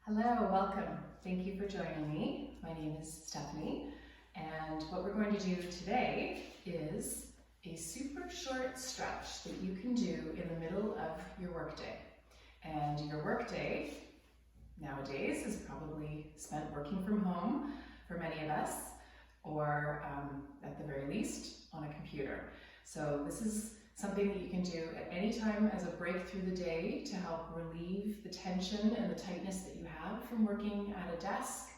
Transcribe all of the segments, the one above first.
Hello, welcome. Thank you for joining me. My name is Stephanie, and what we're going to do today is a super short stretch that you can do in the middle of your workday. And your workday nowadays is probably spent working from home for many of us, or at the very least on a computer. So this is something that you can do at any time as a break through the day to help relieve the tension and the tightness that you have from working at a desk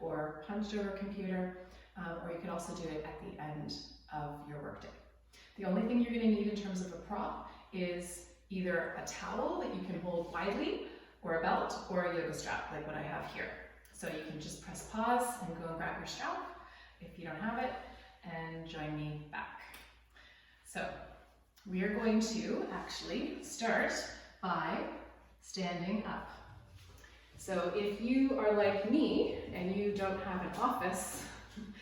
or hunched over a computer, or you can also do it at the end of your workday. The only thing you're going to need in terms of a prop is either a towel that you can hold widely, or a belt, or a yoga strap like what I have here. So you can just press pause and go and grab your strap if you don't have it, and join me back. So we are going to actually start by standing up. So if you are like me and you don't have an office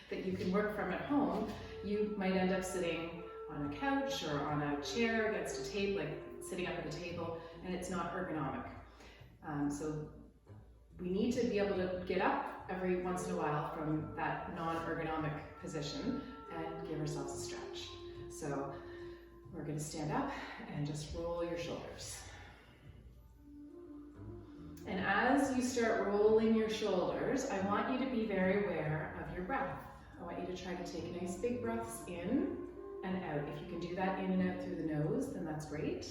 that you can work from at home, you might end up sitting on a couch or on a chair against a table, like sitting up at a table, and it's not ergonomic. So we need to be able to get up every once in a while from that non-ergonomic position and give ourselves a stretch. So we're going to stand up and just roll your shoulders. And as you start rolling your shoulders, I want you to be very aware of your breath. I want you to try to take nice big breaths in and out. If you can do that in and out through the nose, then that's great.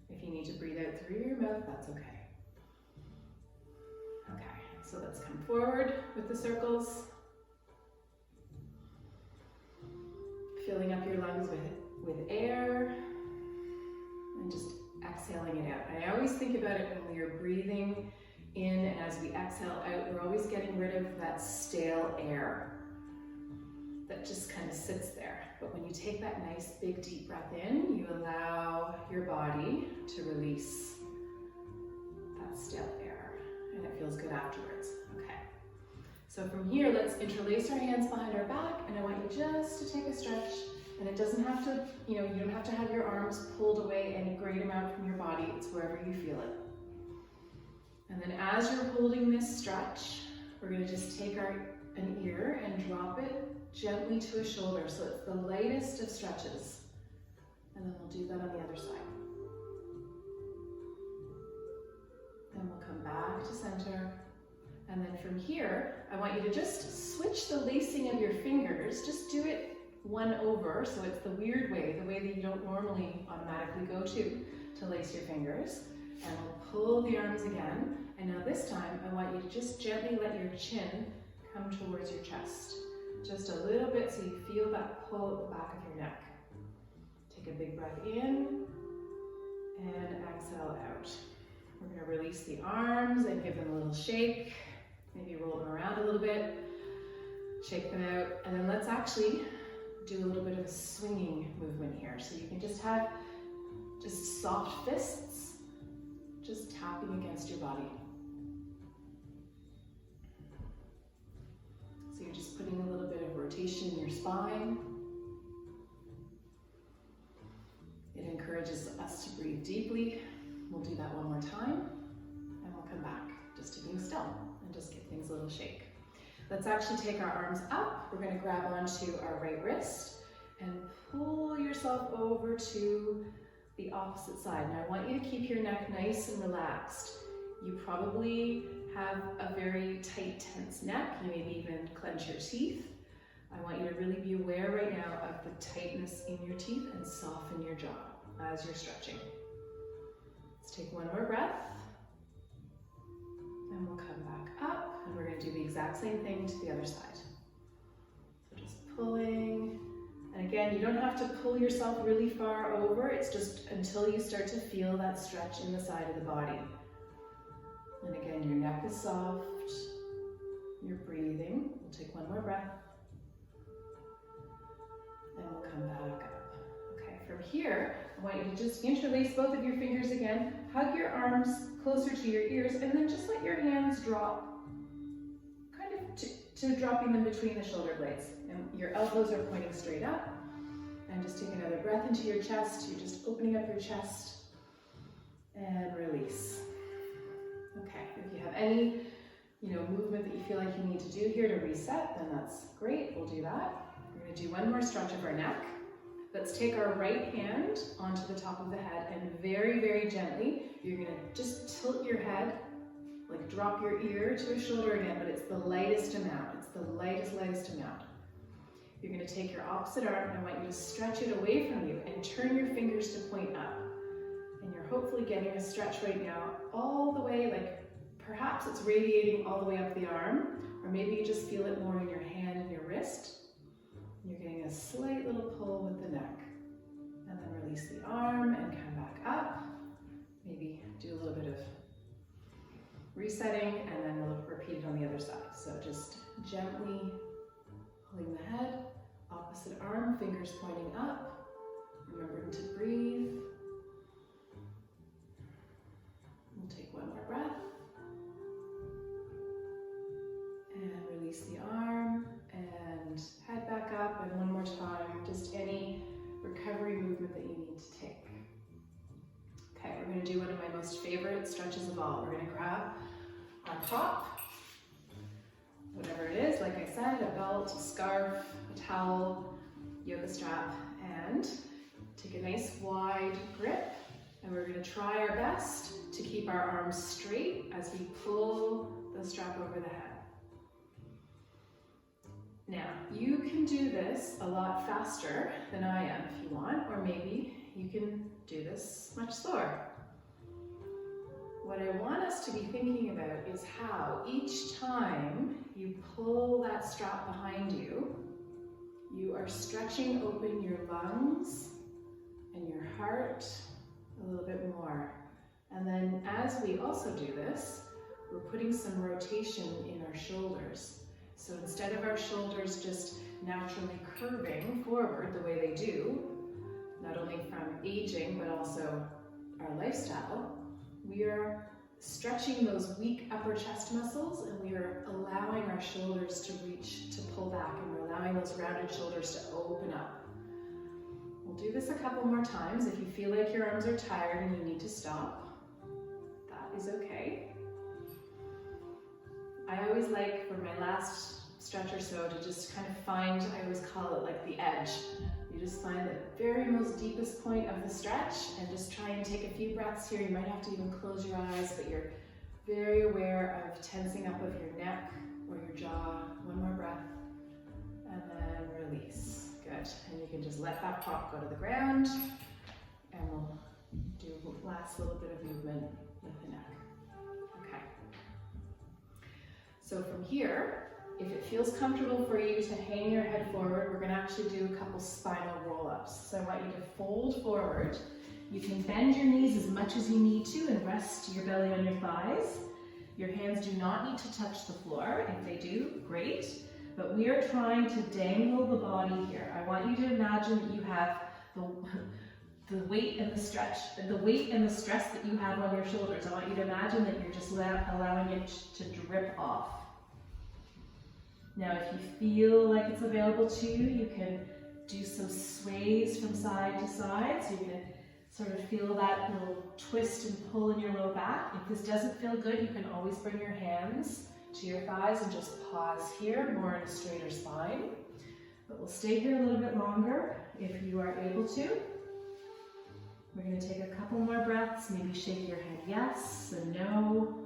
If you need to breathe out through your mouth, that's okay. Okay, so let's come forward with the circles. Filling up your lungs with air and just exhaling it out. I always think about it when we are breathing in, and as we exhale out, we're always getting rid of that stale air that just kind of sits there. But when you take that nice big deep breath in, you allow your body to release that stale air, and it feels good afterwards. Okay. So from here, let's interlace our hands behind our back, and I want you just to take a stretch. And it doesn't have to, you don't have to have your arms pulled away any great amount from your body. It's wherever you feel it. And then as you're holding this stretch, we're going to just take an ear and drop it gently to a shoulder. So it's the lightest of stretches. And then we'll do that on the other side. Then we'll come back to center. And then from here, I want you to just switch the lacing of your fingers. Just do it one over, so it's the weird way, the way that you don't normally automatically go to lace your fingers. And we'll pull the arms again. And now this time, I want you to just gently let your chin come towards your chest. Just a little bit so you feel that pull at the back of your neck. Take a big breath in and exhale out. We're going to release the arms and give them a little shake. Maybe roll them around a little bit. Shake them out. And then let's actually do a little bit of a swinging movement here. So you can just have soft fists, just tapping against your body. So you're just putting a little bit of rotation in your spine. It encourages us to breathe deeply. We'll do that one more time, and we'll come back just to being still and just give things a little shake. Let's actually take our arms up. We're going to grab onto our right wrist and pull yourself over to the opposite side. Now I want you to keep your neck nice and relaxed. You probably have a very tight, tense neck. You maybe even clench your teeth. I want you to really be aware right now of the tightness in your teeth and soften your jaw as you're stretching. Let's take one more breath. And we'll come back up, and we're going to do the exact same thing to the other side. So just pulling, and again, you don't have to pull yourself really far over, it's just until you start to feel that stretch in the side of the body. And again, your neck is soft, you're breathing. We'll take one more breath, and we'll come back up. Okay, from here, I want you to just interlace both of your fingers again, hug your arms closer to your ears, and then just let your hands drop, kind of to dropping them between the shoulder blades. And your elbows are pointing straight up. And just take another breath into your chest. You're just opening up your chest and release. Okay, if you have any movement that you feel like you need to do here to reset, then that's great, we'll do that. We're going to do one more stretch of our neck. Let's take our right hand onto the top of the head and very, very gently, you're going to just tilt your head, like drop your ear to a shoulder again, but it's the lightest amount. It's the lightest amount. You're going to take your opposite arm and I want you to stretch it away from you and turn your fingers to point up. And you're hopefully getting a stretch right now all the way, like perhaps it's radiating all the way up the arm, or maybe you just feel it more in your hand and your wrist. You're getting a slight little pull with the neck. And then release the arm and come back up. Maybe do a little bit of resetting and then we'll repeat it on the other side. So just gently pulling the head, opposite arm, fingers pointing up. Remembering to breathe. We'll take one more breath. And release the arm and head back up, and one more time, just any recovery movement that you need to take. Okay, we're going to do one of my most favorite stretches of all. We're going to grab our prop, whatever it is, like I said, a belt, a scarf, a towel, yoga strap, and take a nice wide grip, and we're going to try our best to keep our arms straight as we pull the strap over the head. Now, you can do this a lot faster than I am if you want, or maybe you can do this much slower. What I want us to be thinking about is how each time you pull that strap behind you, you are stretching open your lungs and your heart a little bit more. And then as we also do this, we're putting some rotation in our shoulders. So instead of our shoulders just naturally curving forward the way they do, not only from aging but also our lifestyle, we are stretching those weak upper chest muscles and we are allowing our shoulders to reach, to pull back, and we're allowing those rounded shoulders to open up. We'll do this a couple more times. If you feel like your arms are tired and you need to stop, that is okay. I always like, for my last stretch or so, to just kind of find, I always call it like the edge. You just find the very most deepest point of the stretch and just try and take a few breaths here. You might have to even close your eyes, but you're very aware of tensing up of your neck or your jaw. One more breath, and then release. Good. And you can just let that prop go to the ground, and we'll do the last little bit of movement with the neck. Okay. So from here, if it feels comfortable for you to hang your head forward, we're going to actually do a couple spinal roll-ups. So I want you to fold forward. You can bend your knees as much as you need to and rest your belly on your thighs. Your hands do not need to touch the floor. If they do, great. But we are trying to dangle the body here. I want you to imagine that you have the weight and the stretch, the weight and the stress that you have on your shoulders. I want you to imagine that you're just allowing it to drip off. Now, if you feel like it's available to you, you can do some sways from side to side. So you're going to sort of feel that little twist and pull in your low back. If this doesn't feel good, you can always bring your hands to your thighs and just pause here, more in a straighter spine. But we'll stay here a little bit longer if you are able to. We're going to take a couple more breaths, maybe shake your head yes and no.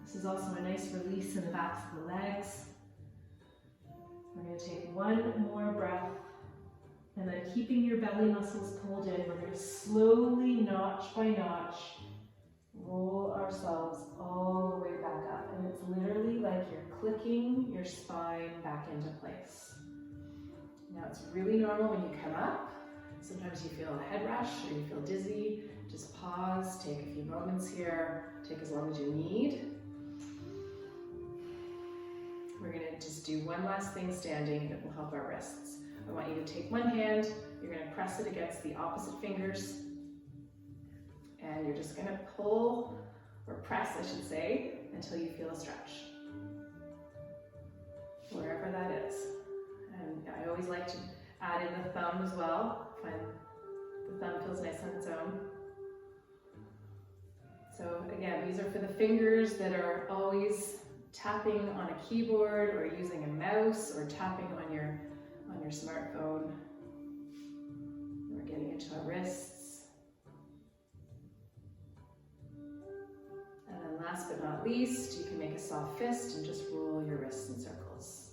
This is also a nice release in the backs of the legs. We're going to take one more breath, and then keeping your belly muscles pulled in, we're going to slowly, notch by notch, roll ourselves all the way back up. And it's literally like you're clicking your spine back into place. Now, it's really normal when you come up. Sometimes you feel a head rush or you feel dizzy. Just pause, take a few moments here, take as long as you need. We're going to just do one last thing standing that will help our wrists. I want you to take one hand, you're going to press it against the opposite fingers, and you're just going to pull, or press I should say, until you feel a stretch. Wherever that is. And I always like to add in the thumb as well. Find the thumb feels nice on its own. So again, these are for the fingers that are always tapping on a keyboard or using a mouse or tapping on your smartphone. We're getting into our wrists. And then last but not least, you can make a soft fist and just roll your wrists in circles.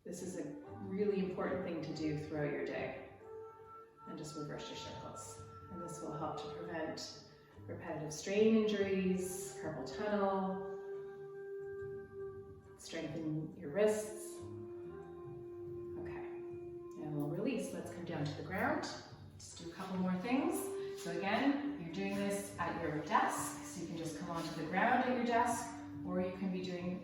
This is a really important thing to do throughout your day. And just reverse your circles. And this will help to prevent repetitive strain injuries, carpal tunnel, strengthen your wrists. Okay, and we'll release. Let's come down to the ground. Just do a couple more things. So again, you're doing this at your desk, so you can just come onto the ground at your desk, or you can be doing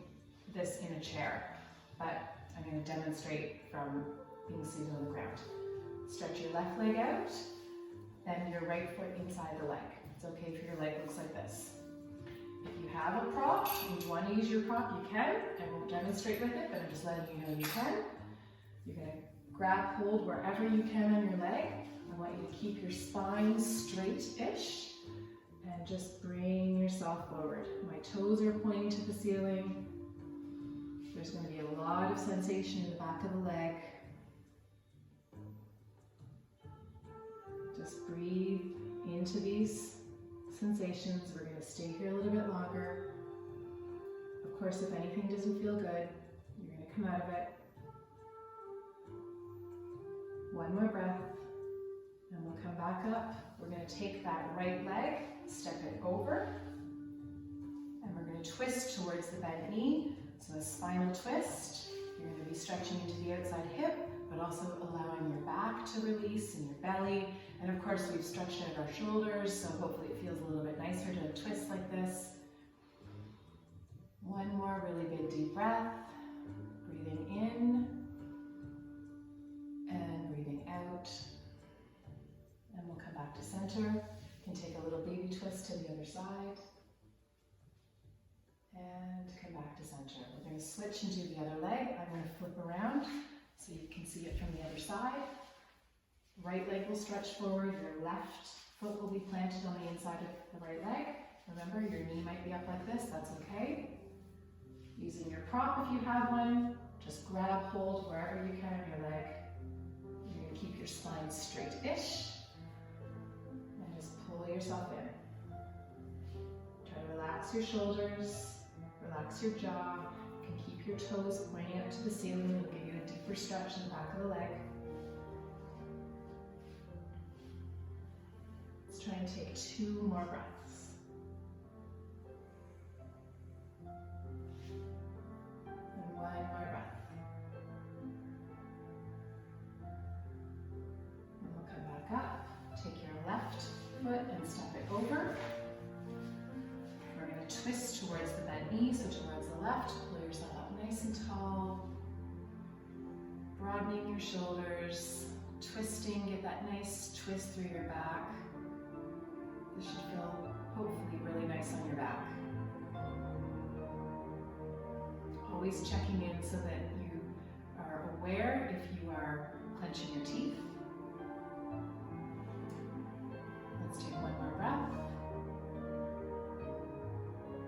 this in a chair. But I'm going to demonstrate from being seated on the ground. Stretch your left leg out, then your right foot inside the leg. It's okay if your leg looks like this. If you have a prop and you want to use your prop, you can. I won't demonstrate with it, but I'm just letting you know you can. You're going to grab hold wherever you can on your leg. I want you to keep your spine straight-ish and just bring yourself forward. My toes are pointing to the ceiling. There's going to be a lot of sensation in the back of the leg. Just breathe into these sensations. We're going to stay here a little bit longer. Of course, if anything doesn't feel good, you're going to come out of it. One more breath, and we'll come back up. We're going to take that right leg, step it over, and we're going to twist towards the bent knee. So a spinal twist. You're going to be stretching into the outside hip, but also allowing your back to release and your belly. And of course, we've stretched out our shoulders, so hopefully it feels a little bit nicer to twist like this. One more really big deep breath. Breathing in and breathing out. And we'll come back to center. You can take a little baby twist to the other side. And come back to center. We're going to switch into the other leg. I'm going to flip around so you can see it from the other side. Right leg will stretch forward, your left foot will be planted on the inside of the right leg. Remember, your knee might be up like this, that's okay. Using your prop if you have one, just grab hold wherever you can of your leg. You're going to keep your spine straight-ish and just pull yourself in. Try to relax your shoulders, relax your jaw. You can keep your toes pointing up to the ceiling. It'll give you a deeper stretch in the back of the leg. Let's try and take 2 more breaths. And 1 more breath. And we'll come back up. Take your left foot and step it over. We're going to twist towards the bent knee, so towards the left. Pull yourself up nice and tall. Broadening your shoulders. Twisting, get that nice twist through your back. This should feel hopefully really nice on your back. Always checking in so that you are aware if you are clenching your teeth. Let's take 1 more breath.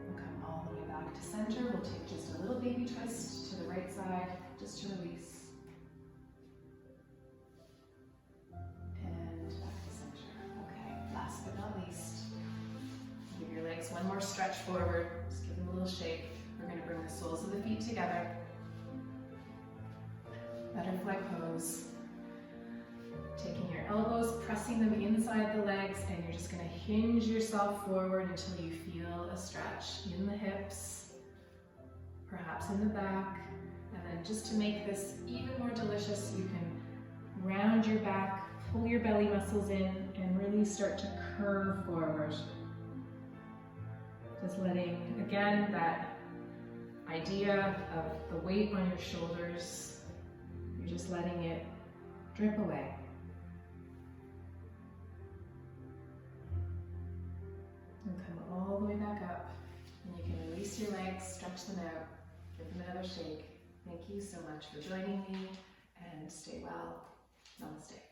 We'll come all the way back to center. We'll take just a little baby twist to the right side, just to release. Last but not least, give your legs one more stretch forward. Just give them a little shake. We're going to bring the soles of the feet together. Butterfly pose. Taking your elbows, pressing them inside the legs, and you're just going to hinge yourself forward until you feel a stretch in the hips, perhaps in the back. And then just to make this even more delicious, you can round your back, pull your belly muscles in, and really start to curve forward. Just letting, again, that idea of the weight on your shoulders, you're just letting it drip away. And come all the way back up. And you can release your legs, stretch them out, give them another shake. Thank you so much for joining me, and stay well. Namaste.